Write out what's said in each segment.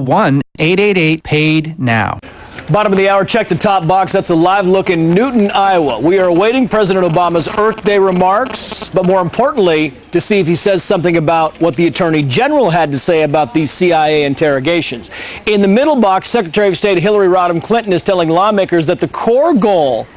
1-888-PAID now. Bottom of the hour, check the top box. That's a live look in Newton, Iowa. We are awaiting President Obama's Earth Day remarks, but more importantly, to see if he says something about what the Attorney General had to say about these CIA interrogations. In the middle box, Secretary of State Hillary Rodham Clinton is telling lawmakers that the core goal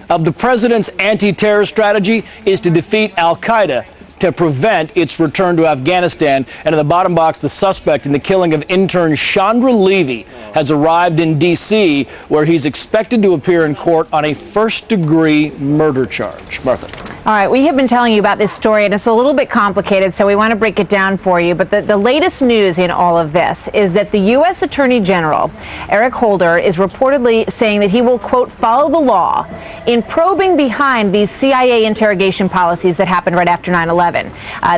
of the president's anti-terror strategy is to defeat al-Qaeda to prevent its return to Afghanistan. And in the bottom box, the suspect in the killing of intern Chandra Levy has arrived in D.C., where he's expected to appear in court on a first-degree murder charge. Martha. All right, we have been telling you about this story, and it's a little bit complicated, so we want to break it down for you. But the latest news in all of this is that the U.S. Attorney General, Eric Holder, is reportedly saying that he will, quote, follow the law in probing behind these CIA interrogation policies that happened right after 9/11.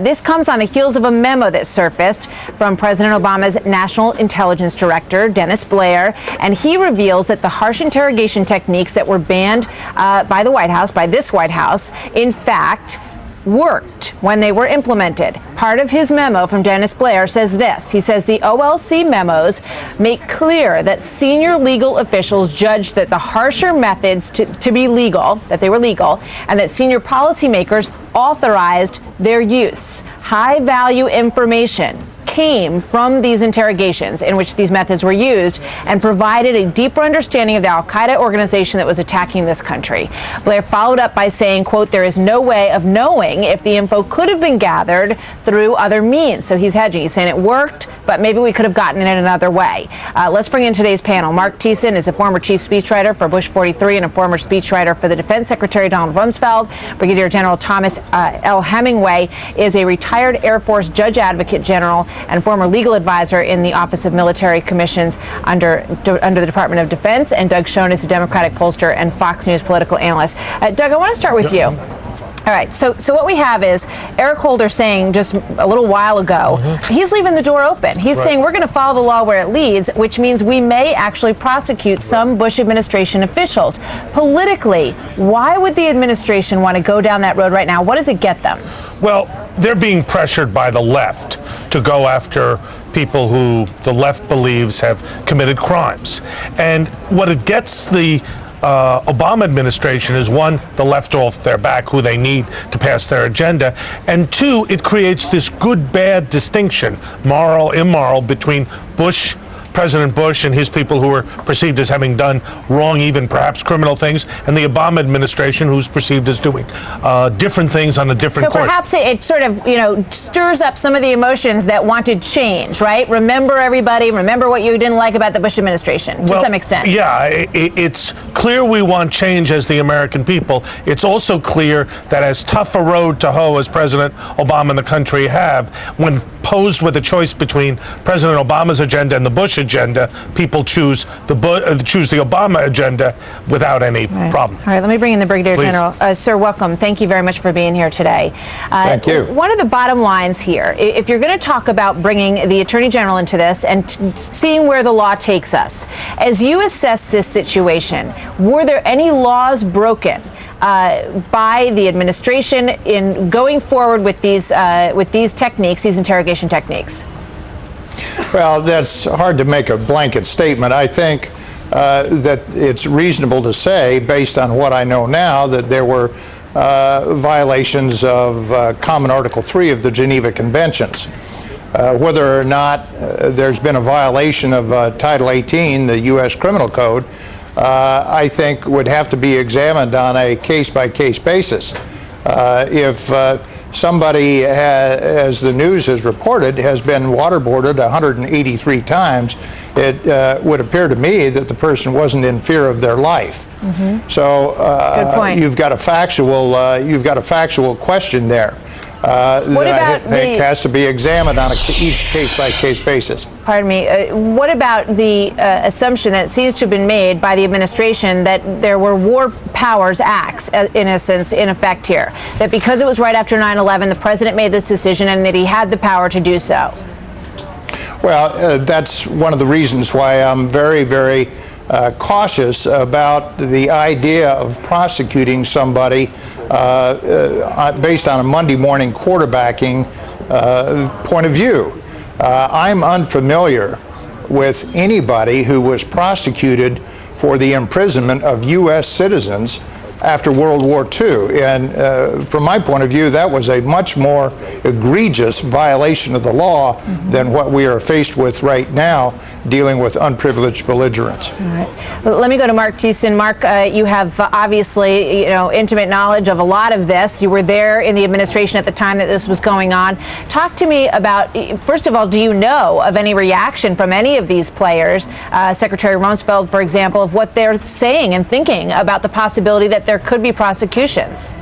This comes on the heels of a memo that surfaced from President Obama's National Intelligence Director, Dennis Blair, and he reveals that the harsh interrogation techniques that were banned by the White House, by this White House, in fact, worked when they were implemented. Part of his memo from Dennis Blair says this. He says the OLC memos make clear that senior legal officials judged that the harsher methods to be legal, that they were legal, and that senior policymakers authorized their use. High-value information came from these interrogations in which these methods were used and provided a deeper understanding of the al-Qaeda organization that was attacking this country. Blair followed up by saying, quote, there is no way of knowing if the info could have been gathered through other means. So he's hedging. He's saying it worked, but maybe we could have gotten it another way. Let's bring in today's panel. Mark Thiessen is a former chief speechwriter for Bush 43 and a former speechwriter for the Defense Secretary Donald Rumsfeld. Brigadier General Thomas L. Hemingway is a retired Air Force Judge Advocate General and former legal advisor in the Office of Military Commissions under the Department of Defense. And Doug Schoen is a Democratic pollster and Fox News political analyst. Doug, I want to start with you. All right, so what we have is Eric Holder saying just a little while ago, he's leaving the door open. He's saying we're going to follow the law where it leads, which means we may actually prosecute some Bush administration officials. Politically, why would the administration want to go down that road right now? What does it get them? Well, they're being pressured by the left to go after people who the left believes have committed crimes. And what it gets the Obama administration is, one, the left off their back, who they need to pass their agenda, and two, it creates this good-bad distinction, moral, immoral, between President Bush and his people who were perceived as having done wrong, even perhaps criminal things, and the Obama administration, who's perceived as doing different things on a different course. So perhaps it sort of, stirs up some of the emotions that wanted change, right? Remember, everybody, remember what you didn't like about the Bush administration, to some extent. Yeah, it's clear we want change as the American people. It's also clear that as tough a road to hoe as President Obama and the country have, when posed with a choice between President Obama's agenda and the Bush agenda, people choose the Obama agenda without any problem. All right, let me bring in the Brigadier General. Sir, welcome. Thank you very much for being here today. Thank you. One of the bottom lines here, if you're going to talk about bringing the Attorney General into this and seeing where the law takes us, as you assess this situation, were there any laws broken by the administration in going forward with these techniques, these interrogation techniques? Well, that's hard to make a blanket statement. I think that it's reasonable to say, based on what I know now, that there were violations of Common Article 3 of the Geneva Conventions. Whether or not there's been a violation of Title 18, the U.S. Criminal Code, I think would have to be examined on a case-by-case basis. If somebody, as the news has reported, has been waterboarded 183 times, it would appear to me that the person wasn't in fear of their life. So Good point. you've got a factual question there. What that about I think has to be examined on each case-by-case basis. Pardon me. What about the assumption that seems to have been made by the administration that there were war powers acts, in essence, in effect here? That because it was right after 9/11, the president made this decision and that he had the power to do so? Well, that's one of the reasons why I'm very, very cautious about the idea of prosecuting somebody based on a Monday morning quarterbacking point of view. I'm unfamiliar with anybody who was prosecuted for the imprisonment of U.S. citizens after World War II. And from my point of view, that was a much more egregious violation of the law than what we are faced with right now, dealing with unprivileged belligerents. All right. Let me go to Mark Thiessen. Mark, you have obviously, intimate knowledge of a lot of this. You were there in the administration at the time that this was going on. Talk to me about, first of all, do you know of any reaction from any of these players, Secretary Rumsfeld, for example, of what they're saying and thinking about the possibility that there could be prosecutions?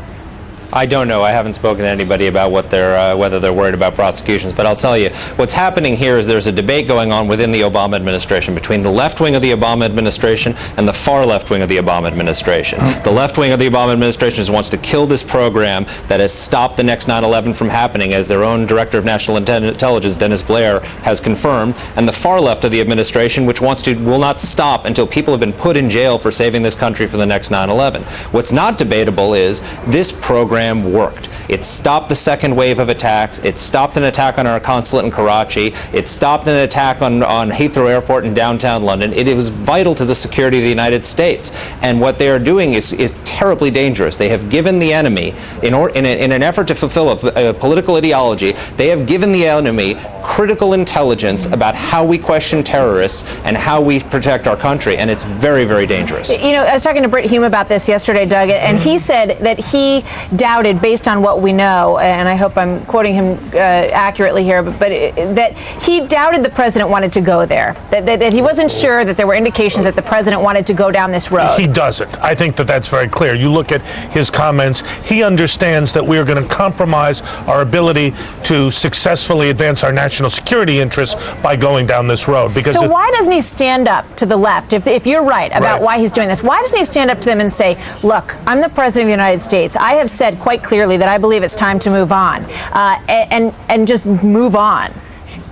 I don't know. I haven't spoken to anybody about what whether they're worried about prosecutions. But I'll tell you, what's happening here is there's a debate going on within the Obama administration between the left wing of the Obama administration and the far left wing of the Obama administration. The left wing of the Obama administration wants to kill this program that has stopped the next 9/11 from happening, as their own Director of National Intelligence, Dennis Blair, has confirmed. And the far left of the administration, which will not stop until people have been put in jail for saving this country for the next 9/11. What's not debatable is this program worked. It stopped the second wave of attacks. It stopped an attack on our consulate in Karachi. It stopped an attack on Heathrow Airport in downtown London. It was vital to the security of the United States. And what they are doing is terribly dangerous. They have given the enemy, in an effort to fulfill a political ideology, they have given the enemy critical intelligence about how we question terrorists and how we protect our country. And it's very, very dangerous. I was talking to Britt Hume about this yesterday, Doug, and he said that he doubted, based on what we know, and I hope I'm quoting him accurately here, but that he doubted the president wanted to go there, that he wasn't sure that there were indications that the president wanted to go down this road. He doesn't. I think that that's very clear. You look at his comments, he understands that we are going to compromise our ability to successfully advance our national security interests by going down this road. So why doesn't he stand up to the left, if you're right about why he's doing this? Why doesn't he stand up to them and say, look, I'm the president of the United States. I have said quite clearly that I believe it's time to move on, and just move on?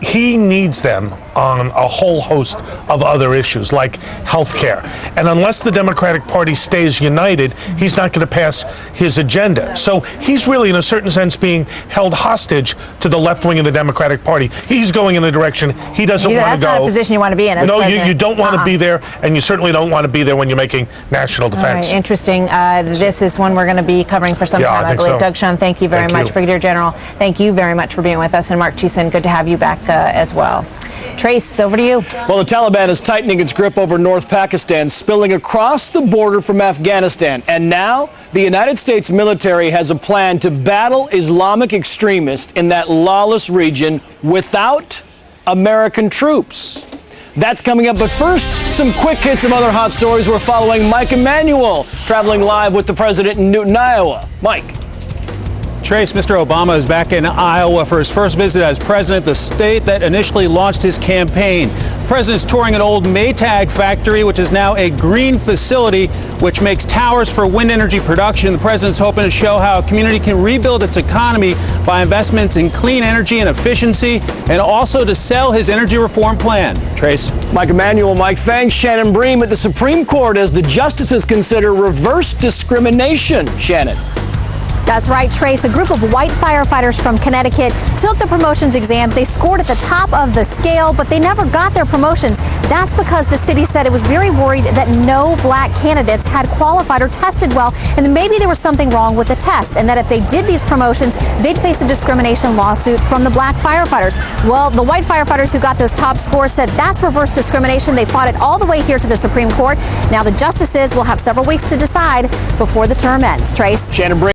He needs them on a whole host of other issues like health care. And unless the Democratic Party stays united, he's not going to pass his agenda. So he's really, in a certain sense, being held hostage to the left wing of the Democratic Party. He's going in a direction he doesn't want to go. That's not a position you want to be in as president. You don't want to be there, and you certainly don't want to be there when you're making national defense. All right, interesting. This is one we're going to be covering for some time, I believe. So. Doug Schoen, thank you very much. Brigadier General, thank you very much for being with us. And Mark Thiessen, good to have you back as well. Trace, over to you. Well, the Taliban is tightening its grip over North Pakistan, spilling across the border from Afghanistan. And now the United States military has a plan to battle Islamic extremists in that lawless region without American troops. That's coming up. But first, some quick hits of other hot stories. We're following Mike Emanuel, traveling live with the president in Newton, Iowa. Mike. Trace, Mr. Obama is back in Iowa for his first visit as president, the state that initially launched his campaign. The president's touring an old Maytag factory, which is now a green facility, which makes towers for wind energy production. The president's hoping to show how a community can rebuild its economy by investments in clean energy and efficiency, and also to sell his energy reform plan. Trace. Mike Emanuel, Mike, thanks. Shannon Bream at the Supreme Court as the justices consider reverse discrimination. Shannon. That's right, Trace. A group of white firefighters from Connecticut took the promotions exams. They scored at the top of the scale, but they never got their promotions. That's because the city said it was very worried that no black candidates had qualified or tested well, and maybe there was something wrong with the test, and that if they did these promotions, they'd face a discrimination lawsuit from the black firefighters. Well, the white firefighters who got those top scores said that's reverse discrimination. They fought it all the way here to the Supreme Court. Now the justices will have several weeks to decide before the term ends. Trace. Shannon Bream.